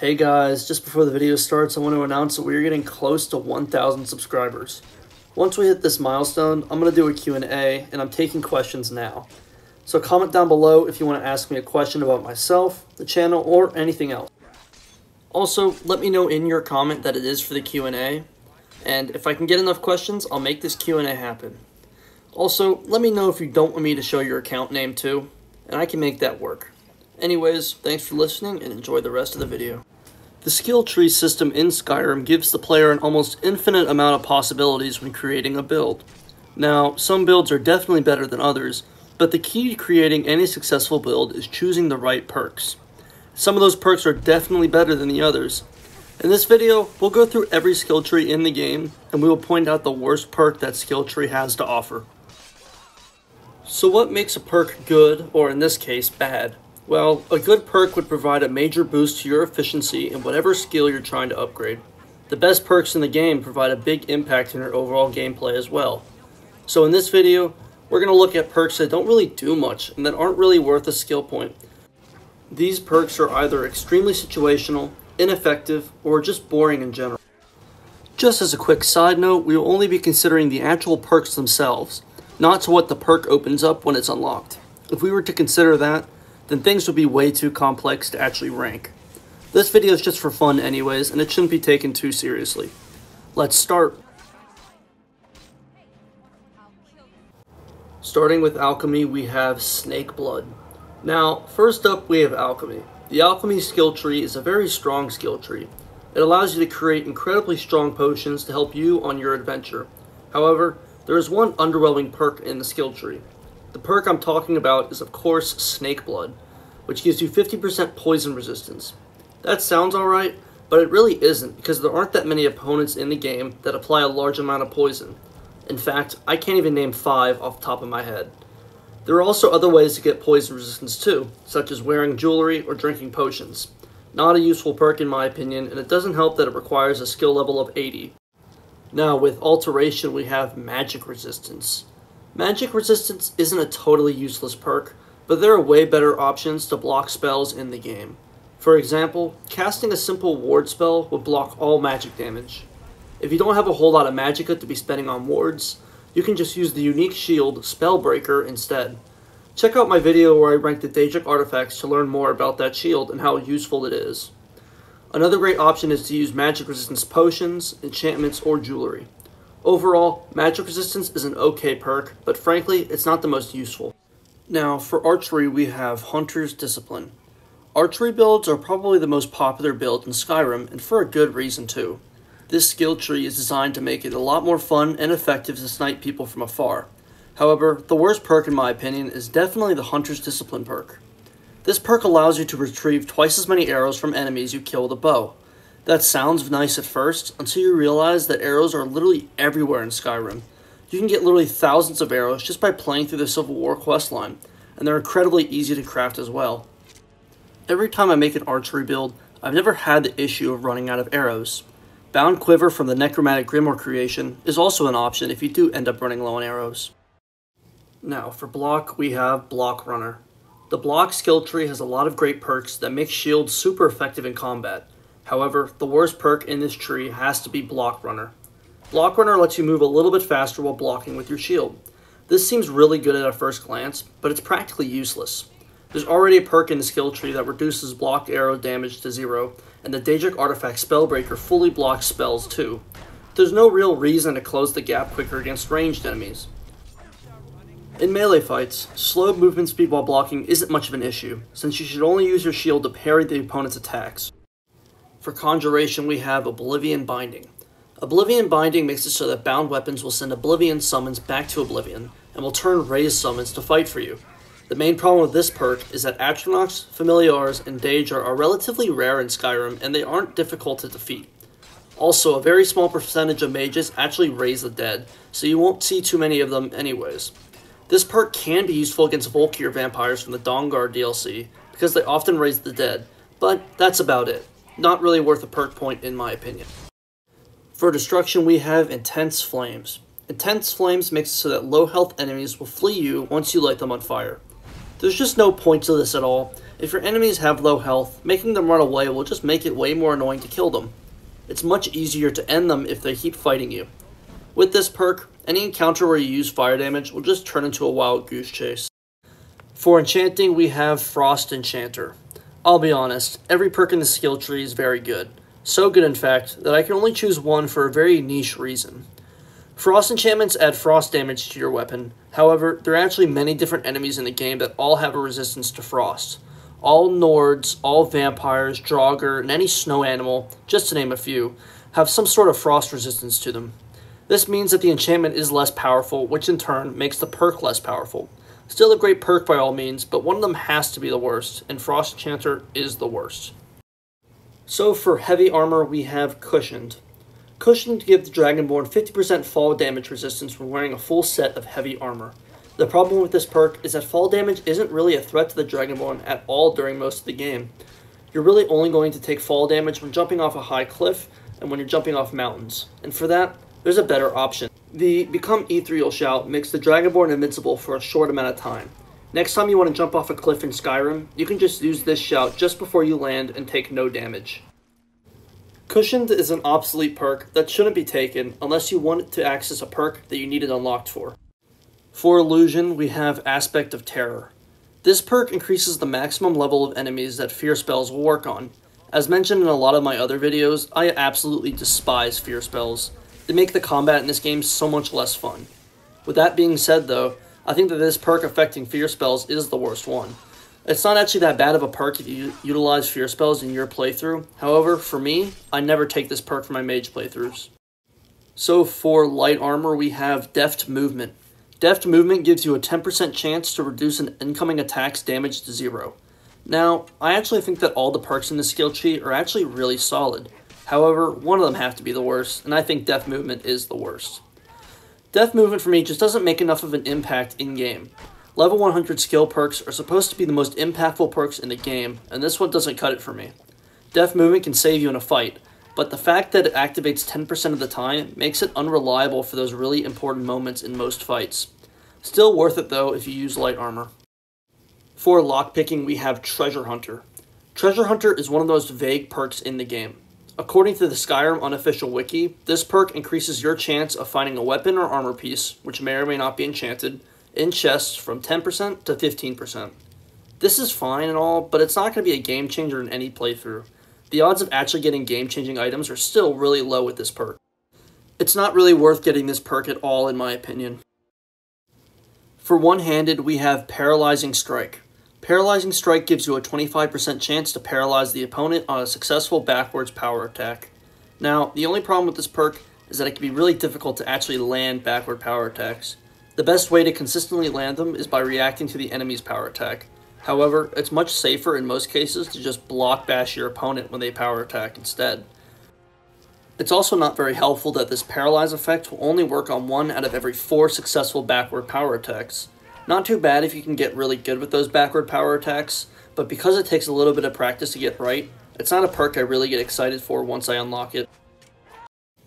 Hey guys, just before the video starts, I want to announce that we're getting close to 1,000 subscribers. Once we hit this milestone, I'm going to do a Q&A, and I'm taking questions now. So comment down below if you want to ask me a question about myself, the channel, or anything else. Also, let me know in your comment that it is for the Q&A, and if I can get enough questions, I'll make this Q&A happen. Also, let me know if you don't want me to show your account name too, and I can make that work. Anyways, thanks for listening and enjoy the rest of the video. The skill tree system in Skyrim gives the player an almost infinite amount of possibilities when creating a build. Now, some builds are definitely better than others, but the key to creating any successful build is choosing the right perks. Some of those perks are definitely better than the others. In this video, we'll go through every skill tree in the game, and we will point out the worst perk that skill tree has to offer. So what makes a perk good, or in this case, bad? Well, a good perk would provide a major boost to your efficiency in whatever skill you're trying to upgrade. The best perks in the game provide a big impact in your overall gameplay as well. So in this video, we're going to look at perks that don't really do much and that aren't really worth a skill point. These perks are either extremely situational, ineffective, or just boring in general. Just as a quick side note, we will only be considering the actual perks themselves, not to what the perk opens up when it's unlocked. If we were to consider that, then things would be way too complex to actually rank. This video is just for fun anyways, and it shouldn't be taken too seriously. Let's start. Starting with Alchemy, we have Snake Blood. Now, first up we have Alchemy. The Alchemy skill tree is a very strong skill tree. It allows you to create incredibly strong potions to help you on your adventure. However, there is one underwhelming perk in the skill tree. The perk I'm talking about is, of course, Snake Blood, which gives you 50% poison resistance. That sounds alright, but it really isn't, because there aren't that many opponents in the game that apply a large amount of poison. In fact, I can't even name 5 off the top of my head. There are also other ways to get poison resistance too, such as wearing jewelry or drinking potions. Not a useful perk in my opinion, and it doesn't help that it requires a skill level of 80. Now, with Alteration, we have Magic Resistance. Magic Resistance isn't a totally useless perk, but there are way better options to block spells in the game. For example, casting a simple ward spell would block all magic damage. If you don't have a whole lot of magicka to be spending on wards, you can just use the unique shield Spellbreaker instead. Check out my video where I rank the Daedric artifacts to learn more about that shield and how useful it is. Another great option is to use magic resistance potions, enchantments, or jewelry. Overall, magic resistance is an okay perk, but frankly, it's not the most useful. Now, for Archery, we have Hunter's Discipline. Archery builds are probably the most popular build in Skyrim, and for a good reason too. This skill tree is designed to make it a lot more fun and effective to snipe people from afar. However, the worst perk in my opinion is definitely the Hunter's Discipline perk. This perk allows you to retrieve twice as many arrows from enemies you kill with a bow. That sounds nice at first, until you realize that arrows are literally everywhere in Skyrim. You can get literally thousands of arrows just by playing through the Civil War questline, and they're incredibly easy to craft as well. Every time I make an archery build, I've never had the issue of running out of arrows. Bound Quiver from the Necromantic Grimoire creation is also an option if you do end up running low on arrows. Now, for block, we have Block Runner. The block skill tree has a lot of great perks that make shields super effective in combat. However, the worst perk in this tree has to be Block Runner. Block Runner lets you move a little bit faster while blocking with your shield. This seems really good at a first glance, but it's practically useless. There's already a perk in the skill tree that reduces blocked arrow damage to 0, and the Daedric artifact Spellbreaker fully blocks spells too. There's no real reason to close the gap quicker against ranged enemies. In melee fights, slow movement speed while blocking isn't much of an issue, since you should only use your shield to parry the opponent's attacks. For Conjuration, we have Oblivion Binding. Oblivion Binding makes it so that bound weapons will send Oblivion summons back to Oblivion, and will turn raised summons to fight for you. The main problem with this perk is that Atronachs, Familiars, and Daedra are relatively rare in Skyrim, and they aren't difficult to defeat. Also, a very small percentage of mages actually raise the dead, so you won't see too many of them anyways. This perk can be useful against Volkir vampires from the Dawnguard DLC, because they often raise the dead, but that's about it. Not really worth a perk point in my opinion. For destruction, we have Intense Flames. Intense Flames makes it so that low health enemies will flee you once you light them on fire. There's just no point to this at all. If your enemies have low health, making them run away will just make it way more annoying to kill them. It's much easier to end them if they keep fighting you. With this perk, any encounter where you use fire damage will just turn into a wild goose chase. For enchanting, we have Frost Enchanter. I'll be honest, every perk in the skill tree is very good. So good, in fact, that I can only choose one for a very niche reason. Frost enchantments add frost damage to your weapon. However, there are actually many different enemies in the game that all have a resistance to frost. All Nords, all vampires, Draugr, and any snow animal, just to name a few, have some sort of frost resistance to them. This means that the enchantment is less powerful, which in turn makes the perk less powerful. Still a great perk by all means, but one of them has to be the worst, and Frost Enchanter is the worst. So for heavy armor, we have Cushioned. Cushioned gives the Dragonborn 50% fall damage resistance when wearing a full set of heavy armor. The problem with this perk is that fall damage isn't really a threat to the Dragonborn at all during most of the game. You're really only going to take fall damage when jumping off a high cliff and when you're jumping off mountains, and for that, there's a better option. The Become Ethereal shout makes the Dragonborn invincible for a short amount of time. Next time you want to jump off a cliff in Skyrim, you can just use this shout just before you land and take no damage. Cushioned is an obsolete perk that shouldn't be taken unless you want to access a perk that you need it unlocked for. For Illusion, we have Aspect of Terror. This perk increases the maximum level of enemies that fear spells will work on. As mentioned in a lot of my other videos, I absolutely despise fear spells. They make the combat in this game so much less fun. With that being said though, I think that this perk affecting fear spells is the worst one. It's not actually that bad of a perk if you utilize fear spells in your playthrough. However, for me, I never take this perk for my mage playthroughs. So for light armor, we have Deft Movement. Deft Movement gives you a 10% chance to reduce an incoming attack's damage to 0. Now, I actually think that all the perks in the skill tree are actually really solid. However, one of them have to be the worst, and I think Deft Movement is the worst. Deft Movement for me just doesn't make enough of an impact in-game. Level 100 skill perks are supposed to be the most impactful perks in the game, and this one doesn't cut it for me. Deft Movement can save you in a fight, but the fact that it activates 10% of the time makes it unreliable for those really important moments in most fights. Still worth it though if you use light armor. For lockpicking, we have Treasure Hunter. Treasure Hunter is one of the most vague perks in the game. According to the Skyrim unofficial wiki, this perk increases your chance of finding a weapon or armor piece, which may or may not be enchanted, in chests from 10% to 15%. This is fine and all, but it's not going to be a game changer in any playthrough. The odds of actually getting game-changing items are still really low with this perk. It's not really worth getting this perk at all in my opinion. For one-handed, we have Paralyzing Strike. Paralyzing Strike gives you a 25% chance to paralyze the opponent on a successful backwards power attack. Now, the only problem with this perk is that it can be really difficult to actually land backward power attacks. The best way to consistently land them is by reacting to the enemy's power attack. However, it's much safer in most cases to just block bash your opponent when they power attack instead. It's also not very helpful that this paralyze effect will only work on 1 out of every 4 successful backward power attacks. Not too bad if you can get really good with those backward power attacks, but because it takes a little bit of practice to get right, it's not a perk I really get excited for once I unlock it.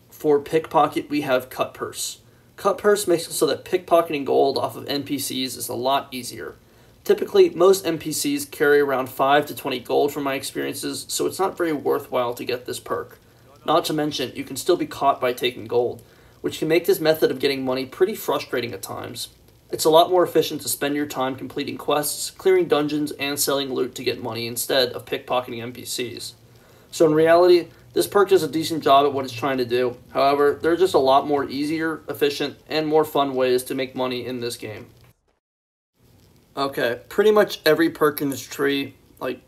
For Pickpocket, we have Cut Purse. Cut Purse makes it so that pickpocketing gold off of NPCs is a lot easier. Typically, most NPCs carry around 5 to 20 gold from my experiences, so it's not very worthwhile to get this perk. Not to mention, you can still be caught by taking gold, which can make this method of getting money pretty frustrating at times. It's a lot more efficient to spend your time completing quests, clearing dungeons, and selling loot to get money instead of pickpocketing NPCs. So in reality, this perk does a decent job at what it's trying to do. However, there are just a lot more easier, efficient, and more fun ways to make money in this game. Okay, pretty much every perk in this tree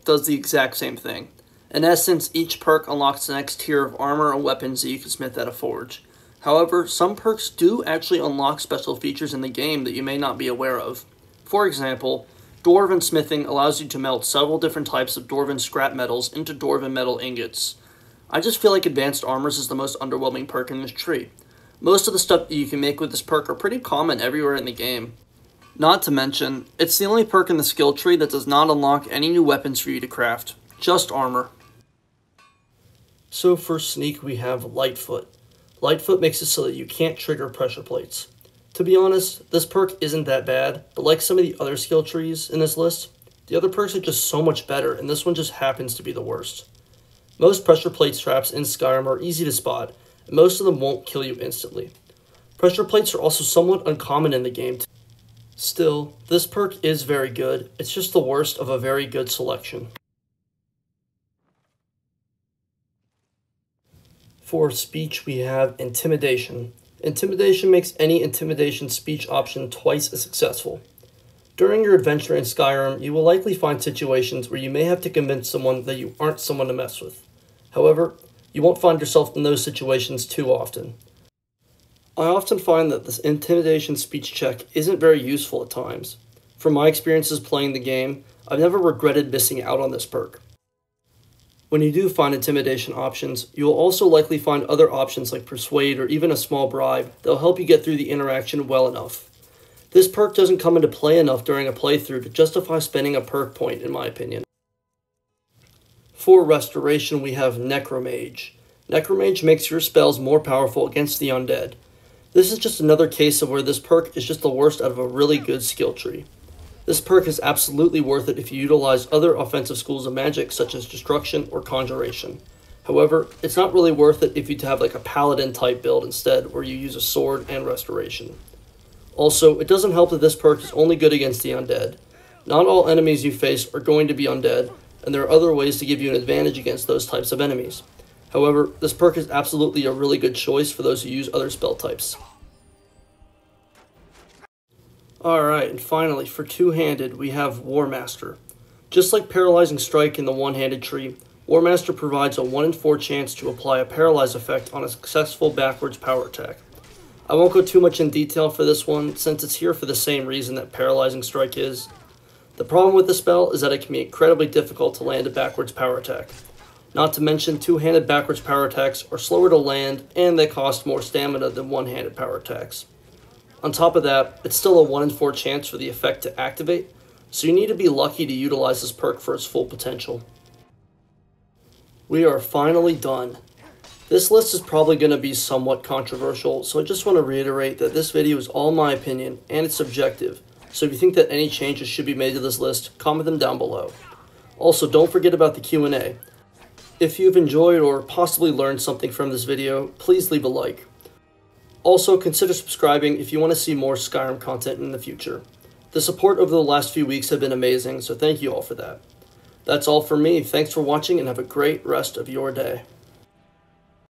does the exact same thing. In essence, each perk unlocks the next tier of armor and weapons that you can smith at a forge. However, some perks do actually unlock special features in the game that you may not be aware of. For example, Dwarven Smithing allows you to melt several different types of Dwarven scrap metals into Dwarven metal ingots. I just feel like Advanced Armors is the most underwhelming perk in this tree. Most of the stuff that you can make with this perk are pretty common everywhere in the game. Not to mention, it's the only perk in the skill tree that does not unlock any new weapons for you to craft, just armor. So for Sneak, we have Lightfoot. Lightfoot makes it so that you can't trigger pressure plates. To be honest, this perk isn't that bad, but like some of the other skill trees in this list, The other perks are just so much better, and this one just happens to be the worst. Most pressure plate traps in Skyrim are easy to spot, and most of them won't kill you instantly. Pressure plates are also somewhat uncommon in the game. Still, this perk is very good, it's just the worst of a very good selection. For speech, we have Intimidation. Intimidation makes any intimidation speech option twice as successful. During your adventure in Skyrim, you will likely find situations where you may have to convince someone that you aren't someone to mess with. However, you won't find yourself in those situations too often. I often find that this intimidation speech check isn't very useful at times. From my experiences playing the game, I've never regretted missing out on this perk. When you do find intimidation options, you will also likely find other options like persuade or even a small bribe that will help you get through the interaction well enough. This perk doesn't come into play enough during a playthrough to justify spending a perk point in my opinion. For restoration, we have Necromage. Necromage makes your spells more powerful against the undead. This is just another case of where this perk is just the worst out of a really good skill tree. This perk is absolutely worth it if you utilize other offensive schools of magic such as Destruction or Conjuration. However, it's not really worth it if you have like a Paladin type build instead where you use a sword and Restoration. Also, it doesn't help that this perk is only good against the undead. Not all enemies you face are going to be undead, and there are other ways to give you an advantage against those types of enemies. However, this perk is absolutely a really good choice for those who use other spell types. Alright, and finally, for two-handed, we have Warmaster. Just like Paralyzing Strike in the one-handed tree, Warmaster provides a 1 in 4 chance to apply a Paralyze effect on a successful backwards power attack. I won't go too much in detail for this one, since it's here for the same reason that Paralyzing Strike is. The problem with the spell is that it can be incredibly difficult to land a backwards power attack. Not to mention, two-handed backwards power attacks are slower to land, and they cost more stamina than one-handed power attacks. On top of that, it's still a 1 in 4 chance for the effect to activate, so you need to be lucky to utilize this perk for its full potential. We are finally done. This list is probably going to be somewhat controversial, so I just want to reiterate that this video is all my opinion and it's subjective, so if you think that any changes should be made to this list, comment them down below. Also, don't forget about the Q&A. If you've enjoyed or possibly learned something from this video, please leave a like. Also, consider subscribing if you want to see more Skyrim content in the future. The support over the last few weeks have been amazing, so thank you all for that. That's all for me. Thanks for watching and have a great rest of your day.